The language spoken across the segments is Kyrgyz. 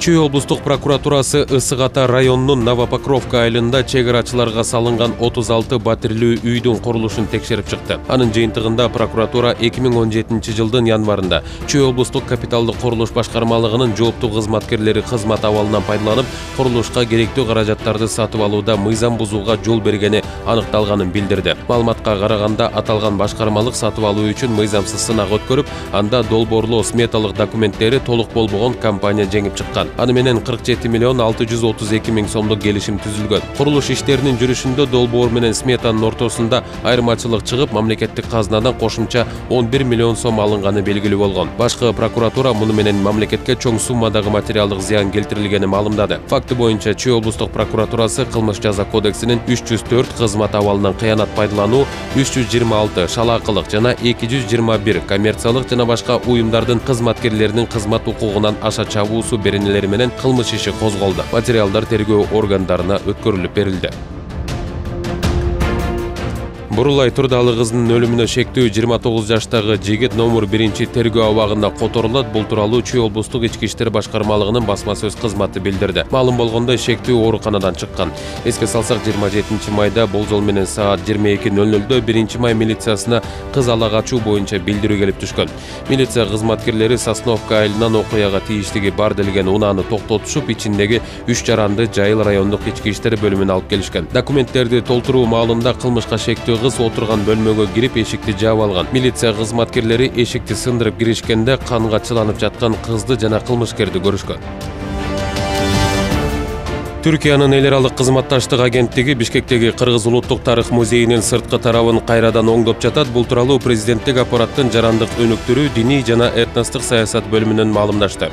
Чүй облустук прокуратурасы Ысык Ата районунун Новопокровка айылында чегарачыларга салынган 36 батирлүү үйдүн курулушун текшерип чыкты. Анын жыйынтыгында прокуратура 2017 жылдын январында Чүй облустук капиталдык курулуш башкармалыгынын жооптуу кызматкерлери кызмат абалынан пайдаланып, курулушка керектүү каражаттарды сатып алууда мыйзам бузууга жол бергени аныкталганын билдирди. Маалыматка караганда, аталган башкармалык сатып алуу үчүн мыйзамсыз сынак өткөрүп, анда долбоорлуу сметалык документтери толук болбогон компания жеңип чыккан. Аны менен 47 миллион 632 миң сомдук келишим түзүлгөн. Курулуш иштеринин жүрүшүндө долбоор менен сметанын ортосунда айырмачылык чыгып, мамлекеттик казынадан кошумча 11 миллион сом алынганы белгилүү болгон. Башкы прокуратура муну менен мамлекетке чоң суммадагы материалдык зыян келтирилгени маалымдады. Факты боюнча Чүй облустук прокуратурасы кылмыш жаза кодексинин 304 кызмат абалынан кыянат пайдалануу, 326 шалаакылык жана 221 коммерциялык жана башка уюмдардын кызматкерлеринин кызмат укугунан аша чабуусу беренелери менен кылмыш иши козголду. Материалдар тергөө органдарына өткөрүлүп берилди. Бурулай Турдалы кыздын өлүмүнө шектүү 29 жаштагы жигит номер 1 тергөө абагында которулат. Бул тууралуу Чүй облустук ички иштер башкармалыгынын басма сөз кызматы билдирди. Маалым болгондой, шектүү ооруканадан чыккан. Эске салсак, 27 майда болжол менен саат 22:00 1 май милициясына кыз ала качуу боюнча билдирүү келип түшкөн. Милиция кызматкерлери Сосновка айылынан окуяга тийиштиги бар делген унааны токтотушуп, ичиндеги 3 жаранды Жайыл райондук ички иштер бөлүмүнө алып келишкен. Документтерди толтуруу маалында кылмышка шектүү кыз отурган бөлмөгө кирип эшикти жаап алган. Милиция кызматкерлери эшикти сындырып киришкенде канга чыланып жаткан кызды жана кылмышкерди көрүшкөн. Түркиянын эл аралык кызматташтык агенттиги Бишкектеги Кыргыз улуттук тарых музейинин сырткы тарабын кайрадан оңдоп жатат. Бул тууралуу президенттик аппараттын жарандык өнүктүрүү, диний жана этностук саясат бөлүмүнөн маалымдашты.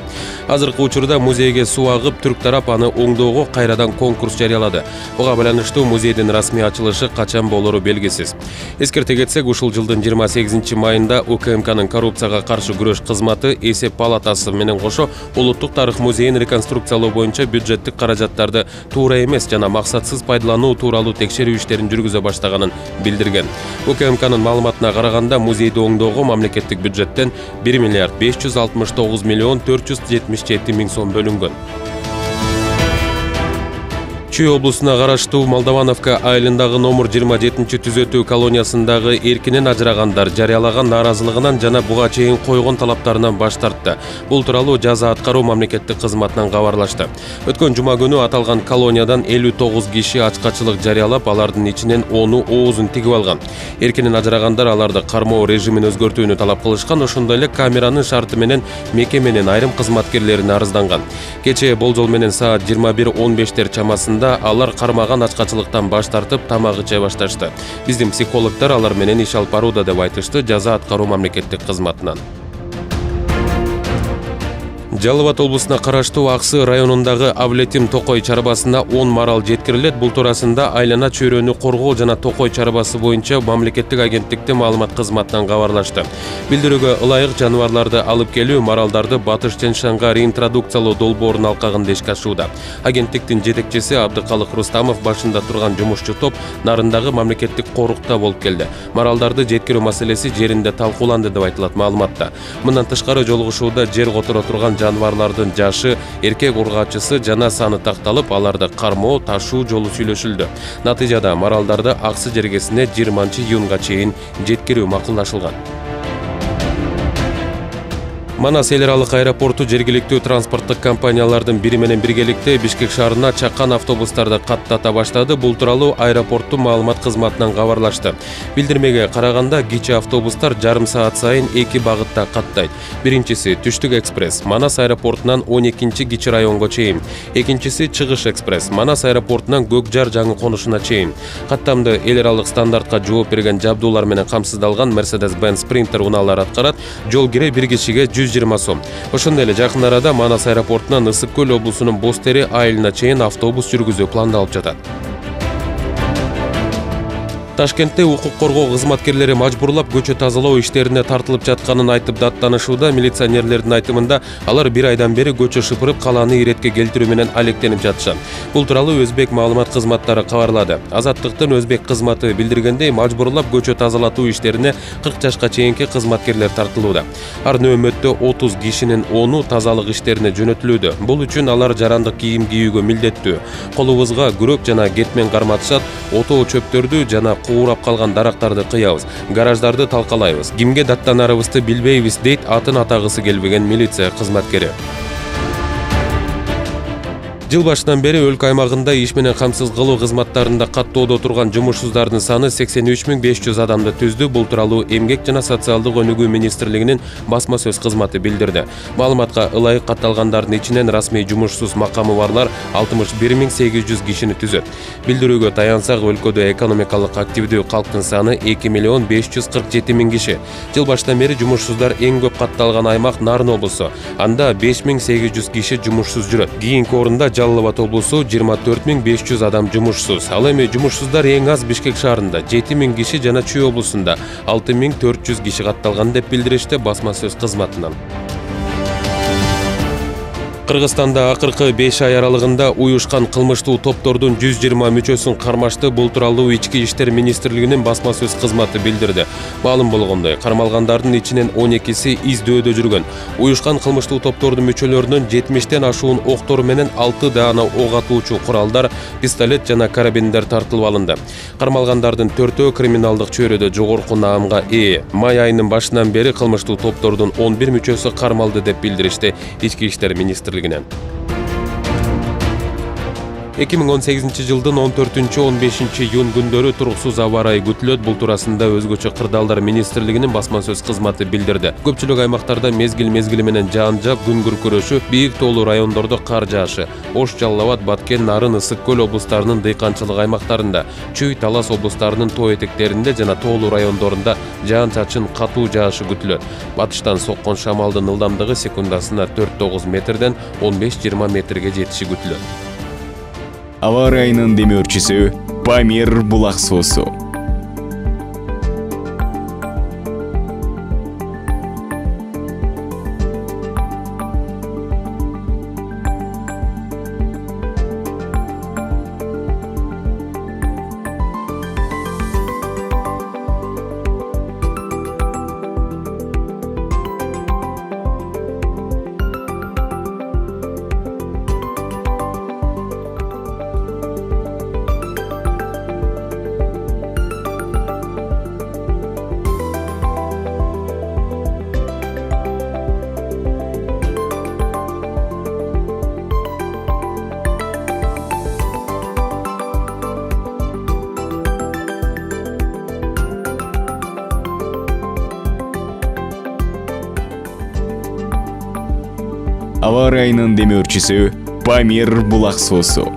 Азыркы учурда музейге суу агып, түрк тарап аны оңдоого кайрадан конкурс жарыялады. Буга байланыштуу музейдин расмий ачылышы качан болору белгисиз. Эскерте кетсек, ушул жылдын 28 майында УКМКнын коррупцияга каршы күрөш кызматы эсеп палатасы менен кошо улуттук тарых музейин реконструкциялоо боюнча бюджеттик каражаттарды туура эмес жана максатсыз пайдалануу тууралуу текшерүү иштерин жүргүзө баштаганын билдирген. УКМКнын маалыматына караганда, музейди оңдоого мамлекеттик бюджеттен 1 миллиард 569 миллион 477 миң сом бөлүнгөн. Чүй облусуна караштуу Молдовановка айылындагы номер 27 түзөтүү колониясындагы эркинен ажырагандар жарыялаган нааразылыгынан жана буга чейин койгон талаптарынан баш тартты. Бул тууралуу жаза аткаруу мамлекеттик кызматынан кабарлашты. Өткөн жума күнү аталган колониядан 59 киши ачкачылык жарыялап, алардын ичинен 10-у оозун тигип алган. Эркинен ажырагандар аларды кармоо режимин өзгөртүүнү талап кылышкан, ошондой эле камеранын шарты менен мекеменин айрым кызматкерлерине арызданган. Кечээ болжол менен саат 21:15 чамасында алар кармаган ачкачылыктан баш тартып, тамак иче башташты. Биздин психологдор алар менен иш алып барууда деп айтышты жаза аткаруу мамлекеттик кызматынан. Жалал Абад облусуна караштуу Аксы районундагы Авлетим Токой чарбасына 10 марал жеткирилет. Бул туурасында Айлана чөйрөнү коргоо жана Токой чарбасы боюнча мамлекеттик агенттиктин маалымат кызматынан кабарлашты. Билдирүүгө ылайык жаныбарларды алып келүү, маралдарды Батыш Ченшанга реинтродукциялоо долбоорунун алкагында ишке ашууда. Агенттиктин жетекчиси Абдыкалык Рустамов башында турган жумушчу топ Нарындагы мамлекеттик корукта болуп келди. Маралдарды жеткирүү маселеси жеринде талкууланды деп айтылат маалыматта. Мындан тышкары жолугушууда жер которо турган жаныбарлардын жашы, эркек ургаачысы жана саны такталып, аларды кармоо, ташуу жолу сүйлөшүлдү. Натыйжада маралдарды Аксы жергесине 20-июнга чейин жеткирүү макулдашылган. Манас эл аралык аэропорту жергиликтүү транспорттук компаниялардын бири менен биргеликте Бишкек шаарына чаккан автобустарды каттата баштады. Бул тууралуу аэропорттун маалымат кызматынан кабарлашты. Билдирмеге караганда, кичи автобустар жарым саат сайын 2 багытта каттайт. Биринчиси Түштүк экспресс Манас аэропортунан 12 кичи районго чейин. Экинчиси Чыгыш экспресс Манас аэропортунан Көкжар жаңы конушуна чейин. Каттамды эл аралык стандартка жооп берген жабдуулар менен камсыздалган Mercedes-Benz Sprinter унаалар аткарат. Жол кире бир кишиге 120 сом. Ошондой эле жакын арада Манас аэропортунан Ысык Көл облусунун Боз Тери айылына чейин автобус жүргүзүү пландалып жатат. Ташкентте укук коргоо кызматкерлери мажбурлап көчө тазалоо иштерине тартылып жатканын айтып даттанышууда. Милиционерлердин айтымында алар бир айдан бери көчө шыпырып калааны иретке келтирүү менен алектенип жатышат. Бул тууралуу Өзбек маалымат кызматтары кабарлады. Азаттыктын Өзбек кызматы билдиргендей, мажбурлап көчө тазалатуу иштерине 40 жашка чейинки кызматкерлер тартылууда. Ар нөөмөттө 30 кишинин 10-у тазалык иштерине жөнөтүлүүдө. Бул үчүн алар жарандык кийим кийүүгө милдеттүү. Колубузга күрөк жана кетмен карматышат, отоо чөптөрдү жана куурап калган дарактарды кыябыз, гараждарды талкалайбыз. Кимге даттанарыбызды билбейбиз, дейт атын атагысы келбеген милиция кызматкери. Жыл башынан бери өлкө аймагында иш менен камсыз кылуу кызматтарында каттоодо турган жумушсуздардын саны 83.500 адамды түздү. Бул тууралуу Эмгек жана социалдык өнүгүү министрлигинин басма сөз кызматы билдирди. Маалыматка ылайык катталгандардын ичинен расмий жумушсуз макамы барлар 61.800 кишини түзөт. Билдирүүгө таянсак, өлкөдө экономикалык активдүү калктын саны 2.547.000 киши. Жыл башынан бери жумушсуздар эң көп катталган аймак Нарын облусу. Анда 5.800 киши жумушсуз жүрөт. Кийинки орунда Жалал Абад облусу 24.500 адам жумушсуз. Ал эми жумушсуздар эң аз Бишкек шаарында 7.000 киши жана Чүй облусунда 6.400 киши катталган деп билдиришти басма сөз кызматынан. Кыргызстанда акыркы 5 ай аралыгында уюшкан кылмыштуу топтордун 120 мүчөсүн кармашты. Бул тууралуу Ички иштер министрлигинин басма сөз кызматы билдирди. Маалым болгондой, кармалгандардын ичинен 12си издөөдө жүргөн. Уюшкан кылмыштуу топтордун мүчөлөрүнүн 70тен ашуун октор менен 6 даана ок атуучу куралдар, пистолет жана карабиндер тартылып алынды. Кармалгандардын 4-өө криминалдык чөйрөдө жогорку наамга ээ. Май айынын башынан бери кылмыштуу топтордун 11 мүчөсү кармалды деп билдиришти Ички иштер министрлиги. 2018 жылдын 14-15 июнь күндөрү туруксуз аба ырайы күтүлөт. Бул туурасында өзгөчө кырдаалдар министрлигинин басма сөз кызматы билдирди. Көпчүлүк аймактарда мезгил менен жаан жаап, күн күркүрөшү, бийик тоолуу райондордо кар жаашы. Ош, Жалал Абад, Баткен, Нарын, Ысык көл облустарынын дыйканчылык аймактарында, Чүй, Талас облустарынын тоо этектеринде жана тоолуу райондорунда жаан-чачын катуу жаашы күтүлөт. Батыштан соккон шамалдын ылдамдыгы секундасына 4-9 метрден 15-20 метрге жетиши күтүлөт. Аба ырайынын демөөрчүсү Памир булак суусу. Аба ырайынын демөөрчүсү Памир булак суусу.